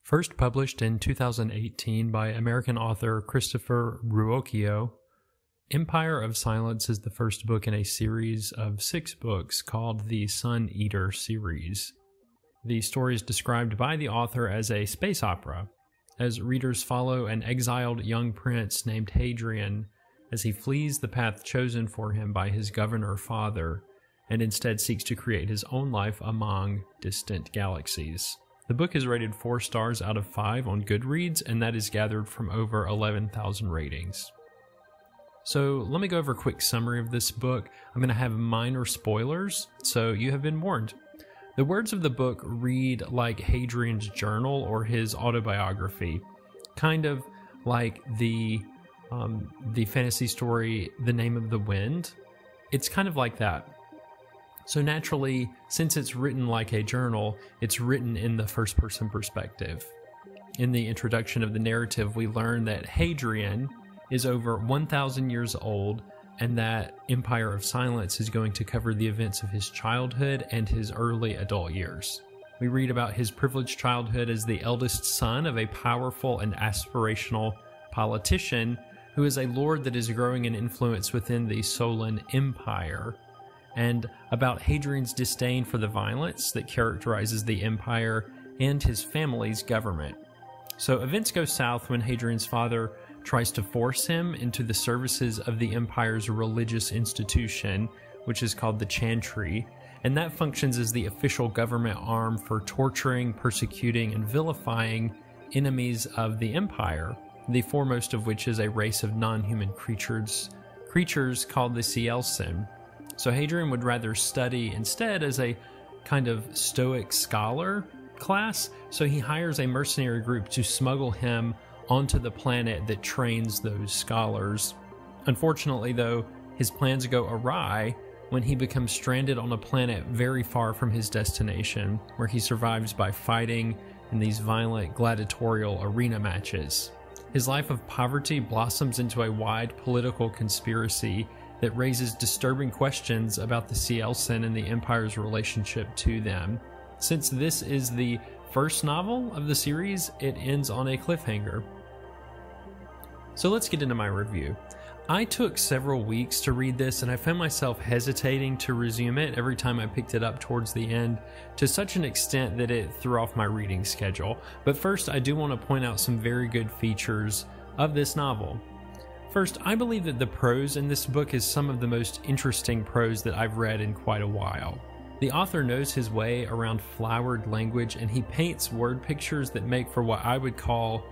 First published in 2018 by American author Christopher Ruocchio, Empire of Silence is the first book in a series of 6 books called the Sun Eater series. The story is described by the author as a space opera, as readers follow an exiled young prince named Hadrian as he flees the path chosen for him by his governor father, and instead seeks to create his own life among distant galaxies. The book is rated 4 stars out of 5 on GoodReads, and that is gathered from over 11,000 ratings. So let me go over a quick summary of this book. I'm going to have minor spoilers, so you have been warned. The words of the book read like Hadrian's journal or his autobiography, kind of like the fantasy story The Name of the Wind. It's kind of like that. So naturally, since it's written like a journal, it's written in the first-person perspective. In the introduction of the narrative, we learn that Hadrian is over 1,000 years old, and that Empire of Silence is going to cover the events of his childhood and his early adult years. We read about his privileged childhood as the eldest son of a powerful and aspirational politician who is a lord that is growing in influence within the Solan Empire, and about Hadrian's disdain for the violence that characterizes the empire and his family's government. So events go south when Hadrian's father tries to force him into the services of the empire's religious institution, which is called the Chantry, and that functions as the official government arm for torturing, persecuting, and vilifying enemies of the empire, the foremost of which is a race of non-human creatures called the Cielsen. So Hadrian would rather study instead as a kind of stoic scholar class, so he hires a mercenary group to smuggle him onto the planet that trains those scholars. Unfortunately, though, his plans go awry when he becomes stranded on a planet very far from his destination, where he survives by fighting in these violent gladiatorial arena matches. His life of poverty blossoms into a wide political conspiracy that raises disturbing questions about the Cielsen and the Empire's relationship to them. Since this is the first novel of the series, it ends on a cliffhanger. So let's get into my review. I took several weeks to read this, and I found myself hesitating to resume it every time I picked it up towards the end, to such an extent that it threw off my reading schedule. But first, I do want to point out some very good features of this novel. First, I believe that the prose in this book is some of the most interesting prose that I've read in quite a while. The author knows his way around flowered language, and he paints word pictures that make for what I would call,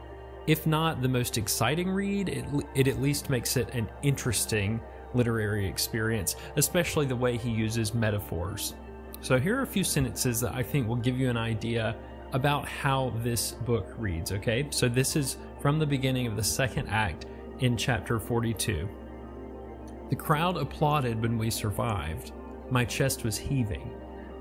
if not the most exciting read, it at least makes it an interesting literary experience, especially the way he uses metaphors. So here are a few sentences that I think will give you an idea about how this book reads, okay? So this is from the beginning of the second act in chapter 42. The crowd applauded when we survived. My chest was heaving.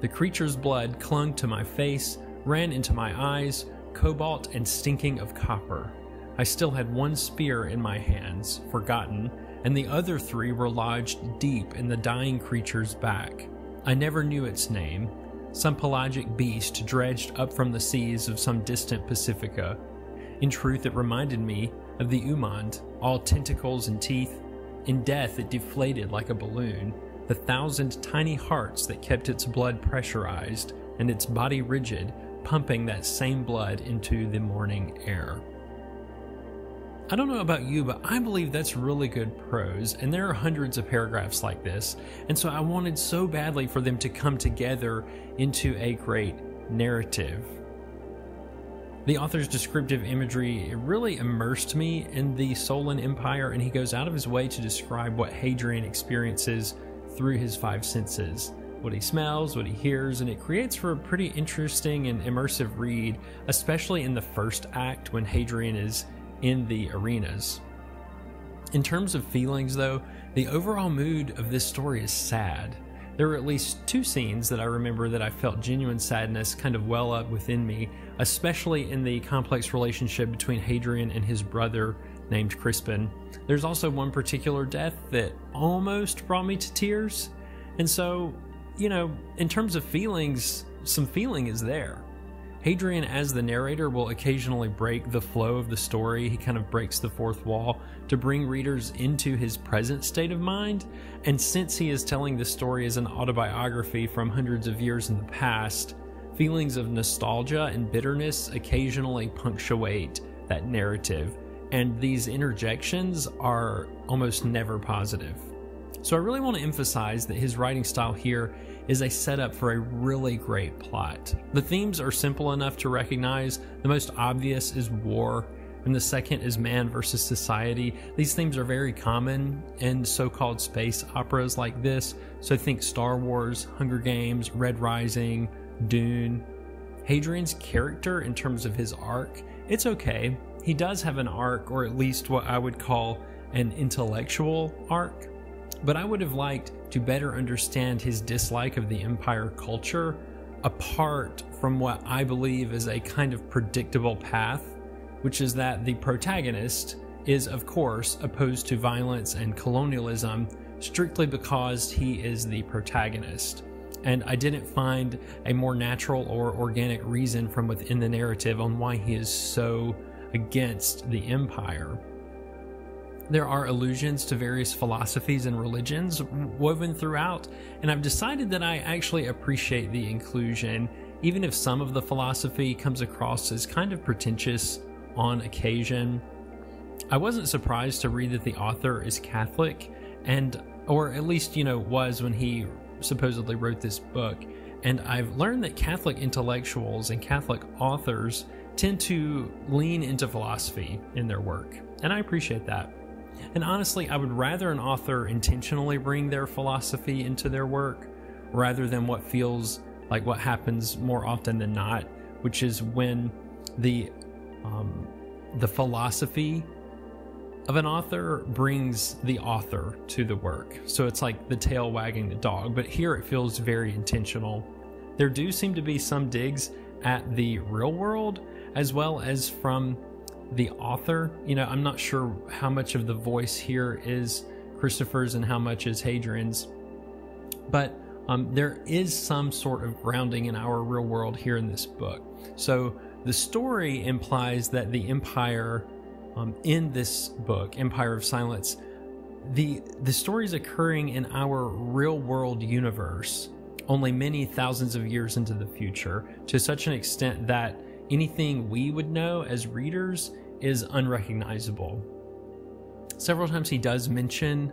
The creature's blood clung to my face, ran into my eyes, cobalt and stinking of copper. I still had 1 spear in my hands, forgotten, and the other 3 were lodged deep in the dying creature's back. I never knew its name, some pelagic beast dredged up from the seas of some distant Pacifica. In truth, it reminded me of the Umand, all tentacles and teeth. In death, it deflated like a balloon, the 1,000 tiny hearts that kept its blood pressurized and its body rigid, pumping that same blood into the morning air. I don't know about you, but I believe that's really good prose, and there are hundreds of paragraphs like this, and so I wanted so badly for them to come together into a great narrative. The author's descriptive imagery really immersed me in the Solan Empire, and he goes out of his way to describe what Hadrian experiences through his 5 senses. What he smells, what he hears, and it creates for a pretty interesting and immersive read, especially in the first act when Hadrian is in the arenas. In terms of feelings, though, the overall mood of this story is sad. There were at least 2 scenes that I remember that I felt genuine sadness kind of well up within me, especially in the complex relationship between Hadrian and his brother named Crispin. There's also one particular death that almost brought me to tears, and so, you know, in terms of feelings, some feeling is there. Hadrian, as the narrator, will occasionally break the flow of the story. He kind of breaks the fourth wall to bring readers into his present state of mind. And since he is telling the story as an autobiography from hundreds of years in the past, feelings of nostalgia and bitterness occasionally punctuate that narrative. And these interjections are almost never positive. So I really want to emphasize that his writing style here is a setup for a really great plot. The themes are simple enough to recognize. The most obvious is war, and the second is man versus society. These themes are very common in so-called space operas like this, so think Star Wars, Hunger Games, Red Rising, Dune. Hadrian's character, in terms of his arc, it's okay. He does have an arc, or at least what I would call an intellectual arc. But I would have liked to better understand his dislike of the Empire culture apart from what I believe is a kind of predictable path, which is that the protagonist is, of course, opposed to violence and colonialism strictly because he is the protagonist. And I didn't find a more natural or organic reason from within the narrative on why he is so against the Empire. There are allusions to various philosophies and religions woven throughout, and I've decided that I actually appreciate the inclusion, even if some of the philosophy comes across as kind of pretentious on occasion. I wasn't surprised to read that the author is Catholic, or at least, was when he supposedly wrote this book. And I've learned that Catholic intellectuals and Catholic authors tend to lean into philosophy in their work, and I appreciate that. And honestly, I would rather an author intentionally bring their philosophy into their work rather than what feels like what happens more often than not, which is when the philosophy of an author brings the author to the work. So it's like the tail wagging the dog, but here it feels very intentional. There do seem to be some digs at the real world as well as from the author. I'm not sure how much of the voice here is Christopher's and how much is Hadrian's, but there is some sort of grounding in our real world here in this book. So the story implies that the Empire in this book, Empire of Silence, the story is occurring in our real world universe, only many thousands of years into the future, to such an extent that anything we would know as readers is unrecognizable. Several times he does mention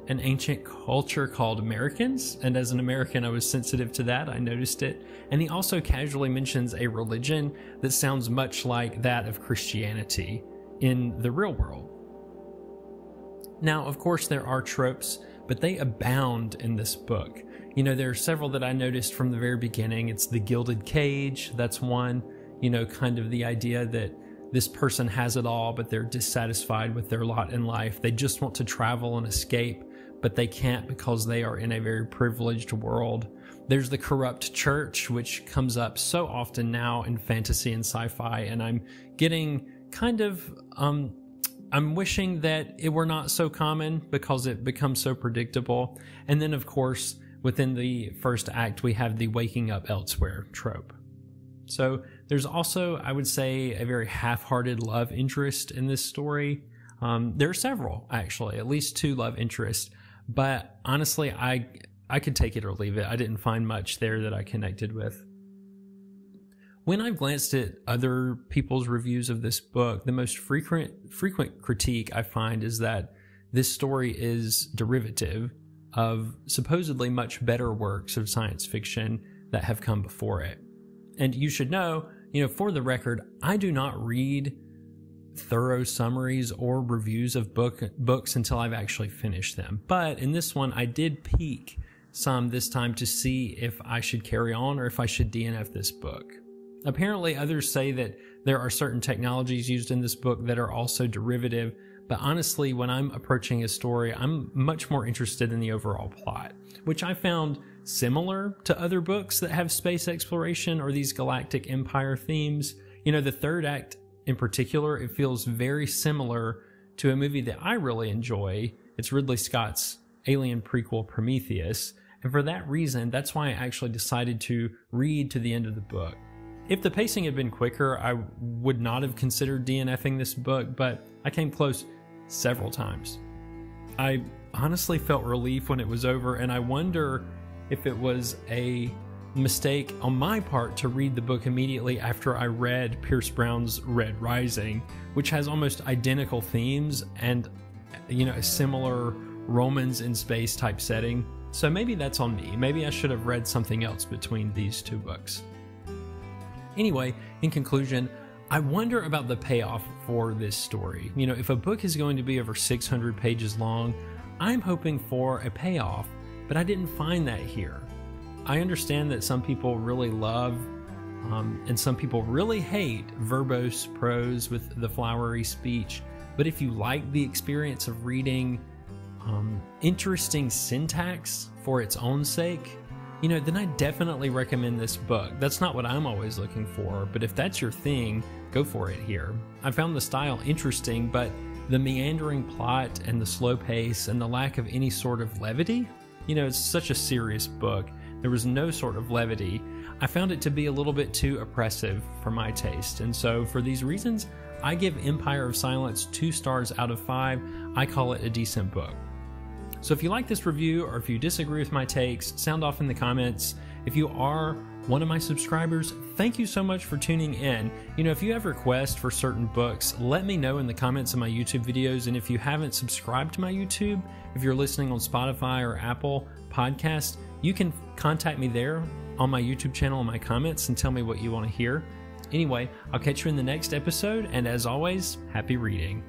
an ancient culture called Americans, and as an American I was sensitive to that, I noticed it. And he also casually mentions a religion that sounds much like that of Christianity in the real world. Now, of course, there are tropes, but they abound in this book. There are several that I noticed from the very beginning. It's the gilded cage, that's one. Kind of the idea that this person has it all, but they're dissatisfied with their lot in life. They just want to travel and escape, but they can't because they are in a very privileged world. There's the corrupt church, which comes up so often now in fantasy and sci-fi, and I'm getting kind of, I'm wishing that it were not so common because it becomes so predictable. And then, of course, within the first act, we have the waking up elsewhere trope. So there's also, I would say, a very half-hearted love interest in this story. There are several, actually, at least 2 love interests. But honestly, I could take it or leave it. I didn't find much there that I connected with. When I've glanced at other people's reviews of this book, the most frequent critique I find is that this story is derivative of supposedly much better works of science fiction that have come before it. And you should know, for the record, I do not read thorough summaries or reviews of books until I've actually finished them. But in this one, I did peek some this time to see if I should carry on or if I should DNF this book. Apparently, others say that there are certain technologies used in this book that are also derivative, but honestly, when I'm approaching a story, I'm much more interested in the overall plot, which I found similar to other books that have space exploration or these galactic empire themes. The third act in particular, it feels very similar to a movie that I really enjoy. It's Ridley Scott's Alien prequel Prometheus, and for that reason, that's why I actually decided to read to the end of the book. If the pacing had been quicker, I would not have considered DNFing this book, but I came close several times. I honestly felt relief when it was over, and I wonder if it was a mistake on my part to read the book immediately after I read Pierce Brown's Red Rising, which has almost identical themes and, a similar Romans in space type setting. So maybe that's on me. Maybe I should have read something else between these two books. Anyway, in conclusion, I wonder about the payoff for this story. If a book is going to be over 600 pages long, I'm hoping for a payoff, but I didn't find that here. I understand that some people really love and some people really hate verbose prose with the flowery speech, but if you like the experience of reading interesting syntax for its own sake, then I definitely recommend this book. That's not what I'm always looking for, but if that's your thing, go for it here. I found the style interesting, but the meandering plot and the slow pace and the lack of any sort of levity, it's such a serious book. There was no sort of levity. I found it to be a little bit too oppressive for my taste, and so for these reasons, I give Empire of Silence 2 stars out of 5. I call it a decent book. So if you like this review, or if you disagree with my takes, sound off in the comments. If you are one of my subscribers, thank you so much for tuning in. If you have requests for certain books, let me know in the comments of my YouTube videos. And if you haven't subscribed to my YouTube, if you're listening on Spotify or Apple Podcast, you can contact me there on my YouTube channel in my comments and tell me what you want to hear. Anyway, I'll catch you in the next episode, and as always, happy reading.